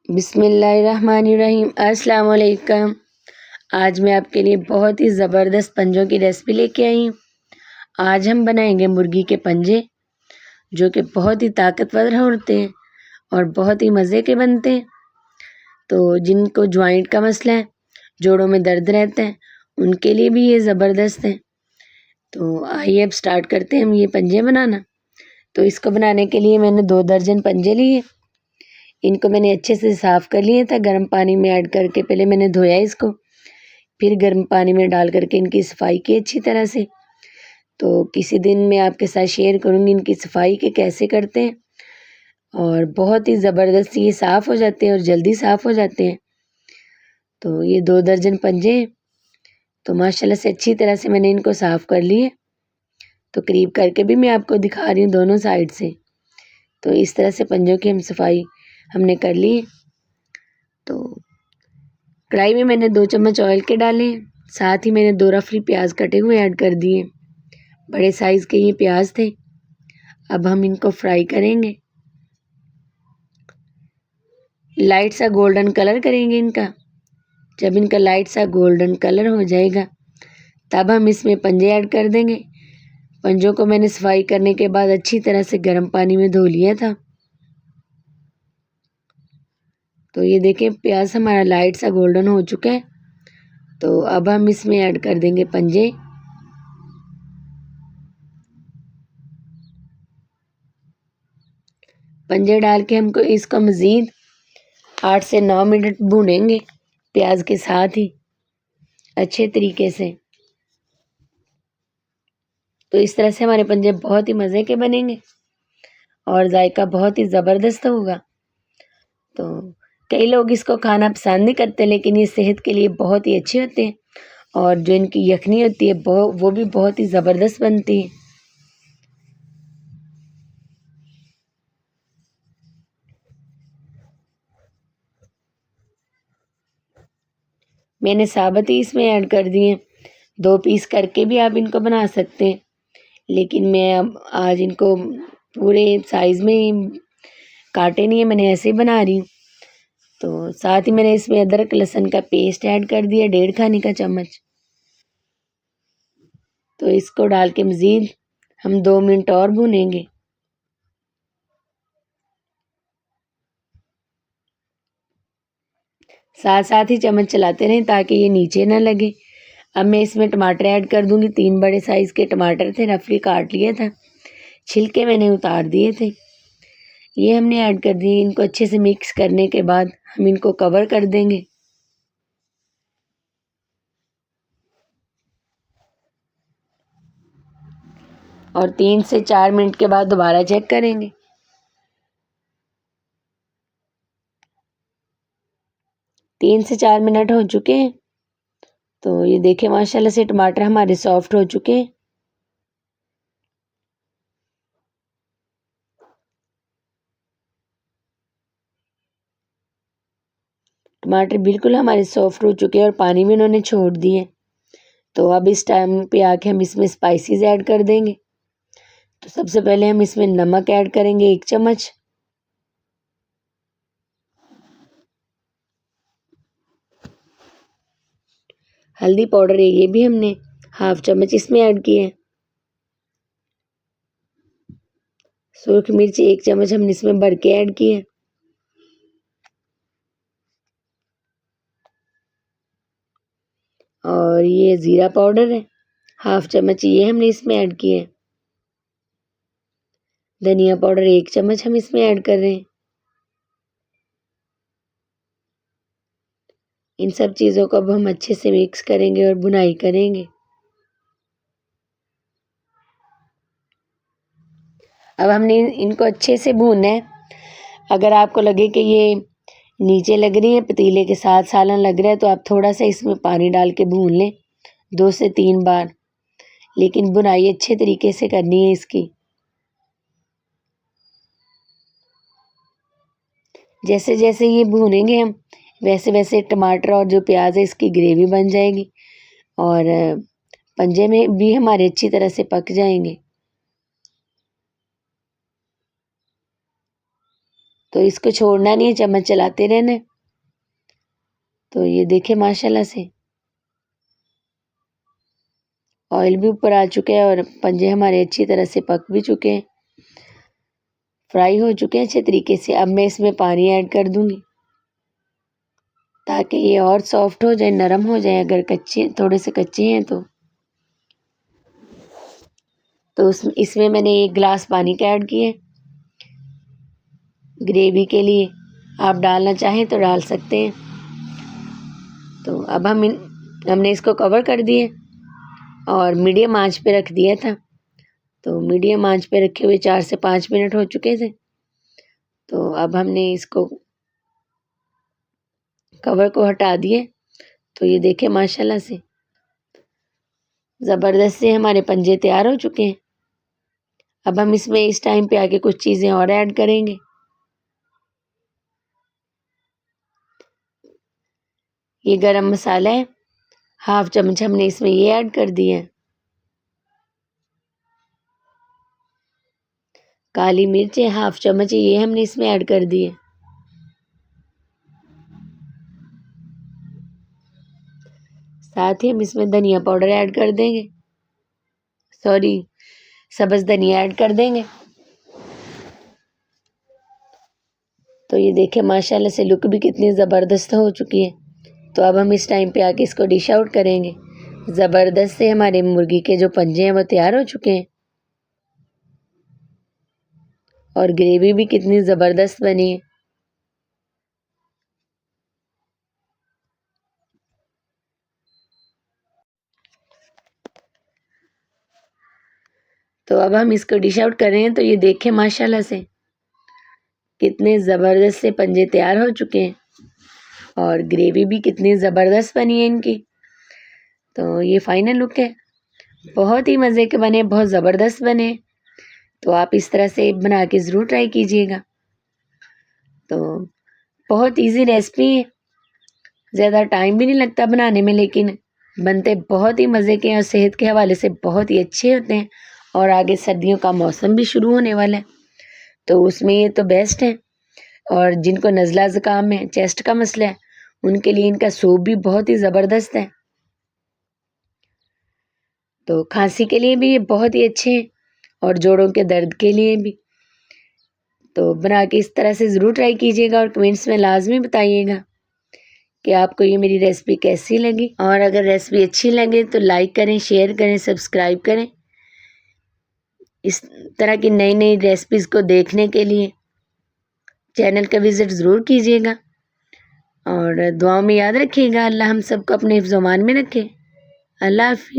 बिस्मिल्लाहिर्रहमानिर्रहीम। अस्सलाम वालेकुम। आज मैं आपके लिए बहुत ही ज़बरदस्त पंजों की रेसिपी लेके आई हूँ। आज हम बनाएंगे मुर्गी के पंजे, जो कि बहुत ही ताकतवर होते हैं और बहुत ही मज़े के बनते हैं। तो जिनको जॉइंट का मसला है, जोड़ों में दर्द रहता है, उनके लिए भी ये ज़बरदस्त है। तो आइए अब स्टार्ट करते हैं हम ये पंजे बनाना। तो इसको बनाने के लिए मैंने 2 दर्जन पंजे लिए। इनको मैंने अच्छे से साफ़ कर लिया था, गर्म पानी में ऐड करके पहले मैंने धोया इसको, फिर गर्म पानी में डाल करके इनकी सफाई की अच्छी तरह से। तो किसी दिन मैं आपके साथ शेयर करूँगी इनकी सफाई के कैसे करते हैं, और बहुत ही ज़बरदस्त ये साफ़ हो जाते हैं और जल्दी साफ़ हो जाते हैं। तो ये 2 दर्जन पंजे, तो माशाल्लाह से अच्छी तरह से मैंने इनको साफ़ कर लिए। तो करीब करके भी मैं आपको दिखा रही हूँ दोनों साइड से। तो इस तरह से पंजों की हम सफाई हमने कर ली। तो कढ़ाई में मैंने 2 चम्मच ऑयल के डाले, साथ ही मैंने 2 रफली प्याज कटे हुए ऐड कर दिए। बड़े साइज़ के ये प्याज थे। अब हम इनको फ्राई करेंगे, लाइट सा गोल्डन कलर करेंगे इनका। जब इनका लाइट सा गोल्डन कलर हो जाएगा, तब हम इसमें पंजे ऐड कर देंगे। पंजों को मैंने सफाई करने के बाद अच्छी तरह से गर्म पानी में धो लिया था। तो ये देखें, प्याज हमारा लाइट सा गोल्डन हो चुका है। तो अब हम इसमें ऐड कर देंगे पंजे। पंजे डाल के हमको इसको मज़ीद 8 से 9 मिनट भूनेंगे प्याज के साथ ही अच्छे तरीके से। तो इस तरह से हमारे पंजे बहुत ही मज़े के बनेंगे और जायका बहुत ही ज़बरदस्त होगा। तो कई लोग इसको खाना पसंद नहीं करते, लेकिन ये सेहत के लिए बहुत ही अच्छे होते हैं। और जो इनकी यखनी होती है वो भी बहुत ही ज़बरदस्त बनती है। मैंने साबुत ही इसमें ऐड कर दिए। 2 पीस करके भी आप इनको बना सकते हैं, लेकिन मैं अब आज इनको पूरे साइज़ में काटे नहीं है, मैंने ऐसे ही बना रही हूँ। तो साथ ही मैंने इसमें अदरक लहसुन का पेस्ट ऐड कर दिया 1.5 खाने का चम्मच। तो इसको डाल के मज़ीद हम 2 मिनट और भूनेंगे। साथ साथ ही चम्मच चलाते रहें ताकि ये नीचे ना लगे। अब मैं इसमें टमाटर ऐड कर दूंगी। 3 बड़े साइज़ के टमाटर थे, रफली काट लिया था, छिलके मैंने उतार दिए थे, ये हमने ऐड कर दिए। इनको अच्छे से मिक्स करने के बाद हम इनको कवर कर देंगे और 3 से 4 मिनट के बाद दोबारा चेक करेंगे। 3 से 4 मिनट हो चुके हैं। तो ये देखें, माशाल्लाह से टमाटर हमारे सॉफ्ट हो चुके हैं। टमाटर बिल्कुल हमारे सॉफ्ट हो चुके हैं और पानी भी उन्होंने छोड़ दिए। तो अब इस टाइम पे आके हम इसमें स्पाइसेस ऐड कर देंगे। तो सबसे पहले हम इसमें नमक ऐड करेंगे 1 चम्मच, हल्दी पाउडर है ये भी हमने हाफ चम्मच इसमें ऐड किए हैं, सूरख मिर्च 1 चम्मच हमने इसमें भर के ऐड किए, और ये ज़ीरा पाउडर है हाफ चम्मच, ये हमने इसमें ऐड किए। धनिया पाउडर 1 चम्मच हम इसमें ऐड कर रहे हैं। इन सब चीज़ों को अब हम अच्छे से मिक्स करेंगे और भुनाई करेंगे। अब हमने इनको अच्छे से भूनना है। अगर आपको लगे कि ये नीचे लग रही है, पतीले के साथ सालन लग रहा है, तो आप थोड़ा सा इसमें पानी डाल के भून लें 2 से 3 बार, लेकिन भुनाई अच्छे तरीके से करनी है इसकी। जैसे जैसे ये भूनेंगे हम, वैसे वैसे टमाटर और जो प्याज है इसकी ग्रेवी बन जाएगी और पंजे में भी हमारे अच्छी तरह से पक जाएंगे। तो इसको छोड़ना नहीं है, चम्मच चलाते रहना है। तो ये देखे माशाल्लाह से ऑयल भी ऊपर आ चुका है और पंजे हमारे अच्छी तरह से पक भी चुके हैं, फ्राई हो चुके हैं अच्छे तरीके से। अब मैं इसमें पानी ऐड कर दूंगी ताकि ये और सॉफ्ट हो जाए, नरम हो जाए। अगर कच्चे, थोड़े से कच्चे हैं तो इसमें मैंने 1 गिलास पानी का ऐड किए ग्रेवी के लिए। आप डालना चाहें तो डाल सकते हैं। तो अब हमने इसको कवर कर दिए और मीडियम आंच पे रख दिया था। तो मीडियम आंच पे रखे हुए 4 से 5 मिनट हो चुके थे। तो अब हमने इसको कवर को हटा दिए। तो ये देखे माशाल्लाह से ज़बरदस्त से हमारे पंजे तैयार हो चुके हैं। अब हम इसमें इस टाइम पे आके कुछ चीज़ें और ऐड करेंगे। ये गरम मसाला है, 1/2 चम्मच हमने इसमें ये ऐड कर दिया है। काली मिर्च है 1/2 चम्मच, ये हमने इसमें ऐड कर दी है। साथ ही हम इसमें धनिया पाउडर ऐड कर देंगे, सॉरी सब्ज़ धनिया ऐड कर देंगे। तो ये देखें माशाल्लाह से लुक भी कितनी ज़बरदस्त हो चुकी है। तो अब हम इस टाइम पे आके इसको डिश आउट करेंगे। ज़बरदस्त से हमारे मुर्गी के जो पंजे हैं वो तैयार हो चुके हैं और ग्रेवी भी कितनी ज़बरदस्त बनी है। तो अब हम इसको डिश आउट कर रहे हैं। तो ये देखें माशाल्लाह से कितने ज़बरदस्त से पंजे तैयार हो चुके हैं और ग्रेवी भी कितनी ज़बरदस्त बनी है इनकी। तो ये फाइनल लुक है, बहुत ही मज़े के बने, बहुत ज़बरदस्त बने। तो आप इस तरह से बना के ज़रूर ट्राई कीजिएगा। तो बहुत इजी रेसिपी है, ज़्यादा टाइम भी नहीं लगता बनाने में, लेकिन बनते बहुत ही मज़े के हैं और सेहत के हवाले से बहुत ही अच्छे होते हैं। और आगे सर्दियों का मौसम भी शुरू होने वाला है, तो उसमें ये तो बेस्ट है। और जिनको नज़ला ज़ुकाम है, चेस्ट का मसला है, उनके लिए इनका सूप भी बहुत ही ज़बरदस्त है। तो खांसी के लिए भी ये बहुत ही अच्छे हैं और जोड़ों के दर्द के लिए भी। तो बना के इस तरह से ज़रूर ट्राई कीजिएगा और कमेंट्स में लाजमी बताइएगा कि आपको ये मेरी रेसिपी कैसी लगी। और अगर रेसिपी अच्छी लगे तो लाइक करें, शेयर करें, सब्सक्राइब करें। इस तरह की नई नई रेसिपीज़ को देखने के लिए चैनल का विज़िट ज़रूर कीजिएगा और दुआओं में याद रखिएगा। अल्लाह हम सबको अपने हिफ्ज़-ओ-मान में रखे। अल्लाह हाफ़िज़।